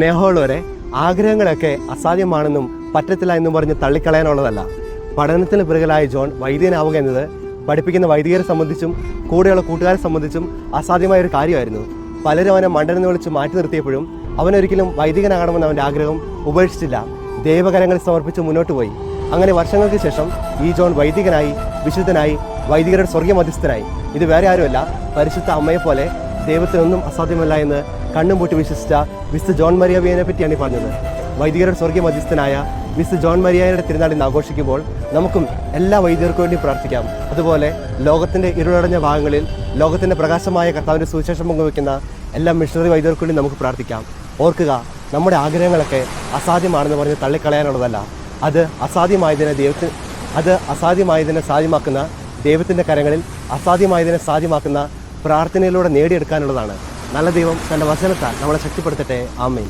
സ്നേഹമുള്ളവരെ, ആഗ്രഹങ്ങളൊക്കെ അസാധ്യമാണെന്നും പറ്റത്തില്ല എന്നും പറഞ്ഞ് തള്ളിക്കളയാനുള്ളതല്ല. പഠനത്തിന് പിറകിലായ ജോൺ വൈദികനാവുക എന്നത് പഠിപ്പിക്കുന്ന വൈദികരെ സംബന്ധിച്ചും കൂടെയുള്ള കൂട്ടുകാരെ സംബന്ധിച്ചും അസാധ്യമായ ഒരു കാര്യമായിരുന്നു. പലരും അവനെ മണ്ടനെന്ന് വിളിച്ച് മാറ്റി നിർത്തിയപ്പോഴും അവനൊരിക്കലും വൈദികനാകണമെന്ന് അവൻ്റെ ആഗ്രഹം ഉപേക്ഷിച്ചില്ല. ദൈവകരങ്ങളിൽ സമർപ്പിച്ച് മുന്നോട്ട് പോയി. അങ്ങനെ വർഷങ്ങൾക്ക് ശേഷം ഈ ജോൺ വൈദികനായി, വിശുദ്ധനായി, വൈദികരുടെ സ്വർഗീയ മധ്യസ്ഥനായി. ഇത് വേറെ ആരുമല്ല, പരിശുദ്ധ അമ്മയെപ്പോലെ ദൈവത്തിനൊന്നും അസാധ്യമല്ല എന്ന് കണ്ണും പൂട്ടി വിശ്വസിച്ച വിശുദ്ധ ജോൺ മരിയ വിയനെ പറ്റിയാണ് ഈ പറഞ്ഞത്. വൈദികരുടെ സ്വർഗീയ മധ്യസ്ഥനായ വിശുദ്ധ ജോൺ മരിയയുടെ തിരുനാൾ ഇന്ന് ആഘോഷിക്കുമ്പോൾ നമുക്കും എല്ലാ വൈദികർക്കും വേണ്ടി പ്രാർത്ഥിക്കാം. അതുപോലെ ലോകത്തിൻ്റെ ഇരുളടഞ്ഞ ഭാഗങ്ങളിൽ ലോകത്തിൻ്റെ പ്രകാശമായ കർത്താവിൻ്റെ സുവിശേഷം പങ്കുവയ്ക്കുന്ന എല്ലാ മിഷണറി വൈദികർക്കും വേണ്ടി നമുക്ക് പ്രാർത്ഥിക്കാം. ഓർക്കുക, നമ്മുടെ ആഗ്രഹങ്ങളൊക്കെ അസാധ്യമാണെന്ന് പറഞ്ഞ് തള്ളിക്കളയാനുള്ളതല്ല. അത് അസാധ്യമായതിനെ സാധ്യമാക്കുന്ന ദൈവത്തിൻ്റെ കരങ്ങളിൽ അസാധ്യമായതിനെ സാധ്യമാക്കുന്ന പ്രാർത്ഥനയിലൂടെ നേടിയെടുക്കാനുള്ളതാണ്. നല്ല ദൈവം തൻ്റെ വചനത്താൽ നമ്മളെ ശക്തിപ്പെടുത്തട്ടെ. ആമേൻ.